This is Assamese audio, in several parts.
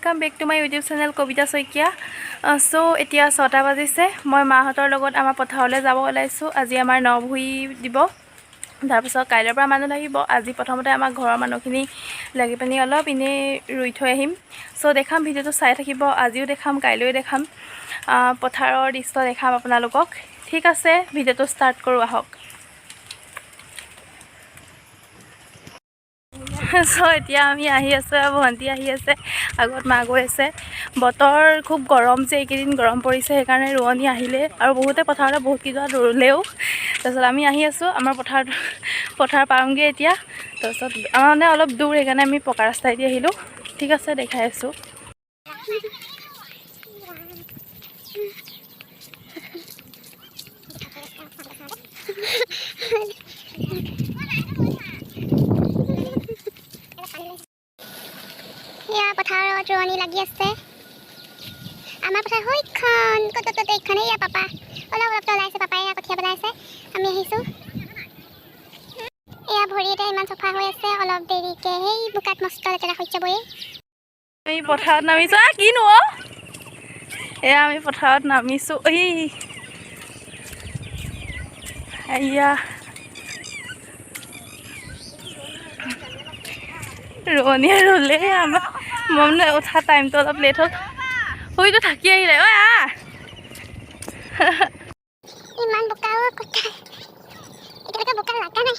Welcome back to my YouTube channel Kavita Saikia. So एतिया 6টা বাজিছে। মই মাহঁতৰ লগত আমাৰ পথাৰলৈ যাব ওলাইছোঁ। আজি আমাৰ নভুই দিব, তাৰপিছত কাইলৈৰ পৰা মানুহ লাগিব। আজি প্ৰথমতে আমাৰ ঘৰৰ মানুহখিনি লাগি পানি অলপ এনেই ৰুই থৈ আহিম। সো দেখাম, ভিডিঅ'টো চাই থাকিব। আজিও দেখাম, কাইলৈও দেখাম, পথাৰৰ দৃশ্য দেখাম আপোনালোকক। ঠিক আছে, ভিডিঅ'টো ষ্টাৰ্ট কৰোঁ আহক। সো এতিয়া আমি আহি আছোঁ, ভণ্টি আহি আছে, আগত মা গৈ আছে। বতৰ খুব গৰম যে, এইকেইদিন গৰম পৰিছে, সেইকাৰণে ৰোৱনী আহিলে আৰু বহুতে পথাৰলৈ বহুত কেইটা ৰুলেও। তাৰপিছত আমি আহি আছোঁ, আমাৰ পথাৰ পাওঁগৈ এতিয়া। তাৰপিছত আমাৰ মানে অলপ দূৰ, সেইকাৰণে আমি পকা ৰাস্তাইদি আহিলোঁ। ঠিক আছে, দেখাই আছোঁ। পথাৰত ৰোৱনী লাগি আছে। আমাৰ পথাৰ হৈখন কত এইখনে ইয়া পাপা অলপ ওলাইছে, পাপাই এয়া কঠীয়া পেলাইছে, আমি আহিছোঁ। এয়া ভৰি এটা ইমান চফা হৈ আছে, অলপ দেৰিকে সেই বোকাত মস্ত লেতেৰা হৈ যাবই। আমি পথাৰত নামিছোঁ। কিনো এয়া আমি পথাৰত নামিছোঁ। এয়া ৰোৱনীয়ে ৰুলে। আমাৰ মই মানে উঠা টাইমটো অলপ লেট হ'ল, শুইটো থাকি আহিলে। ইমান বোকা কথা এতিয়ালৈকে বোকা লাগা নাই।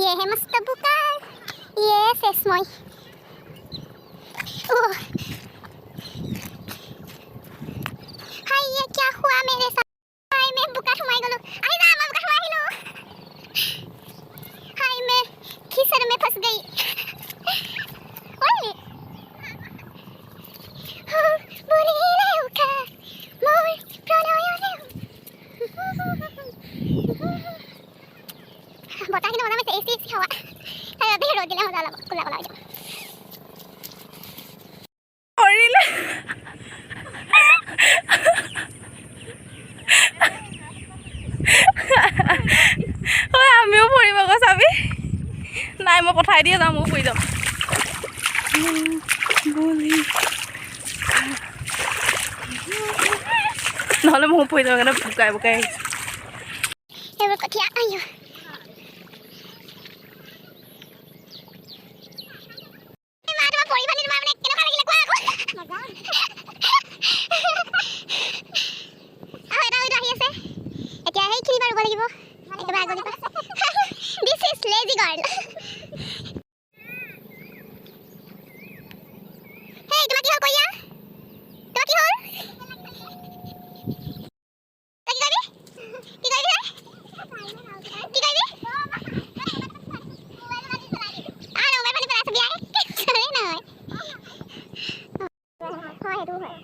ये है मस्त बुका, ये सेस्मोई। हाय, ये क्या हुआ मेरे साथ? हाय, मैं बुका ठुमाई गलो। आई ना, मैं बुका ठुमाई लो। हाय, मैं खीसर में फंस गई। ओए बोले रे उठा मोर प्रणय रे। बता के ना मैं ऐसी हवा তাই অধে রোদ দিলে মজা লাগব, কোলা কোলা কৰিলে। আমিও পৰিব আকৌ, চাবি নাই, মই পঠাই দিয়ে যাম, ময়ো পৰি যাম। নহ'লে ময়ো পৰি যাম, কাৰণে বোকাই বোকাই আহিছোঁ। এইবোৰ কঠীয়া আইও This is lazy girl. Hey, তোমাক কি হল কইয়া? তোমাক কি হল? কি কৰিবি? কি কৰিবি? কি কৰিবি? মোবাইল পানী পেলাইছ বিয়াই। চলে নহয়। হয়, সেইটো হয়।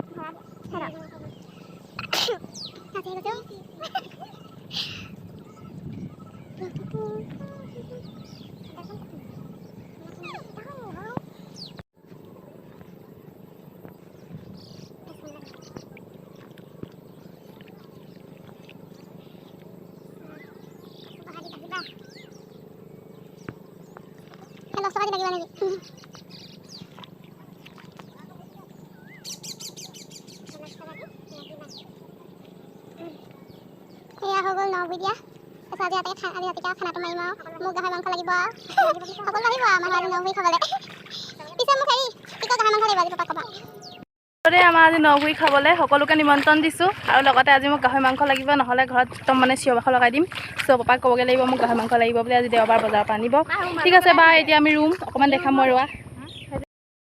Hello, sorry lagi mana ni? Ya, hogol no video. Tadi ate খানা মাৰিম আৰু মোক গাহৰি মাংস লাগিব আৰু সকলো আহিব আমাৰ ঘৰত নভুই খাবলৈ। পিছে মোক হেৰি কি কয়, গাহৰি মাংস লাগিব আজি পাপাক ক'বা। আমাৰ আজি নভুই খাবলৈ সকলোকে নিমন্ত্ৰণ দিছোঁ, আৰু লগতে আজি মোক গাহৰি মাংস লাগিব, নহ'লে ঘৰত একদম মানে চিঞৰ বাখৰ লগাই দিম। চ' পাপাক ক'বগৈ লাগিব মোক গাহৰি মাংস লাগিব বুলি, আজি দেওবাৰ বজাৰৰ পৰা আনিব। ঠিক আছে বা এতিয়া আমি ৰুম অকণমান দেখাম মই ৰোৱা।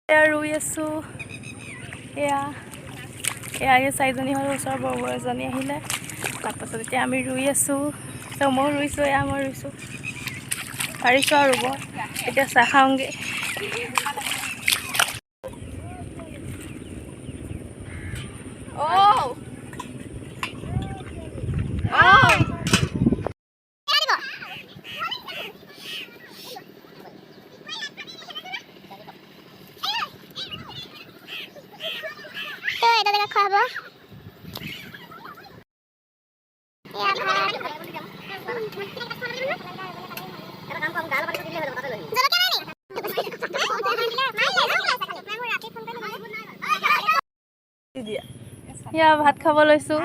এয়া ৰুই আছোঁ। এয়া চাৰিজনী হ'ল, ওচৰৰ বৰ এজনী আহিলে। তাৰপাছত এতিয়া আমি ৰুই আছোঁ। চ' মই ৰুইছোঁ, মই ৰুইছোঁ, পাৰিছোঁ আৰু ৰুব। এতিয়া চাহ খাওঁগৈ। Oh! খুৱাব এয়া ভাত এয়া ভাত খাব লৈছোঁ।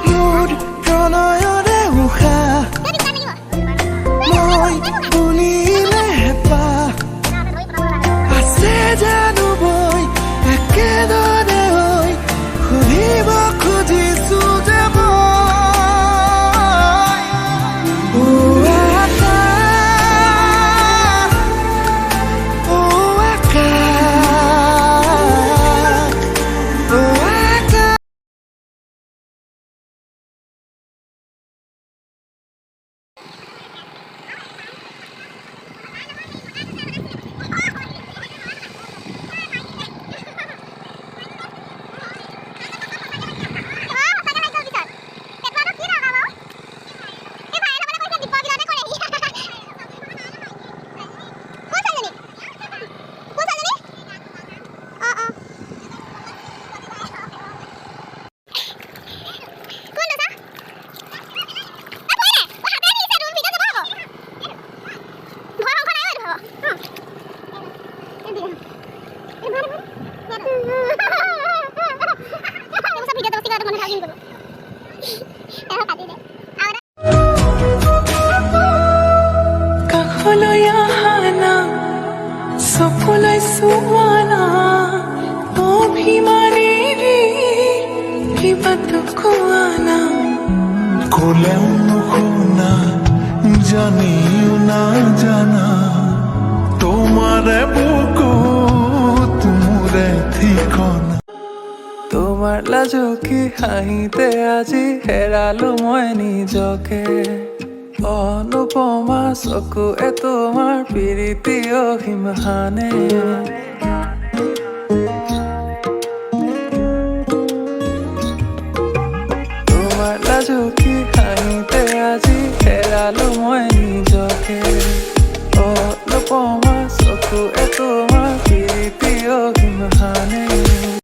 মোৰ প্ৰণয়ৰে উশাহ মই বুলিলে হেঁপাহ আছে জানো বৈ একেদৰে হৈ সুধিব খুজিছো যে মই কাষলৈ অহা না চকুলৈ চোৱা না অভিমানেৰে কিবাটো কোৱা না ক'লেও নুশুনা জানিও না জানা তোমাৰে বুকুত মোৰে ঠিকনা তোমাৰ লাজুকী হাঁহিতে আজি হেৰালো মই নিজকে অনুপমা চকুৱে তোমাৰ প্ৰীতি অহিমহানে তোমাৰ লাজুকী হাঁহিতে আজি হেৰালো মই নিজকে অনুপমা চকুৱে তোমাৰ প্ৰীতি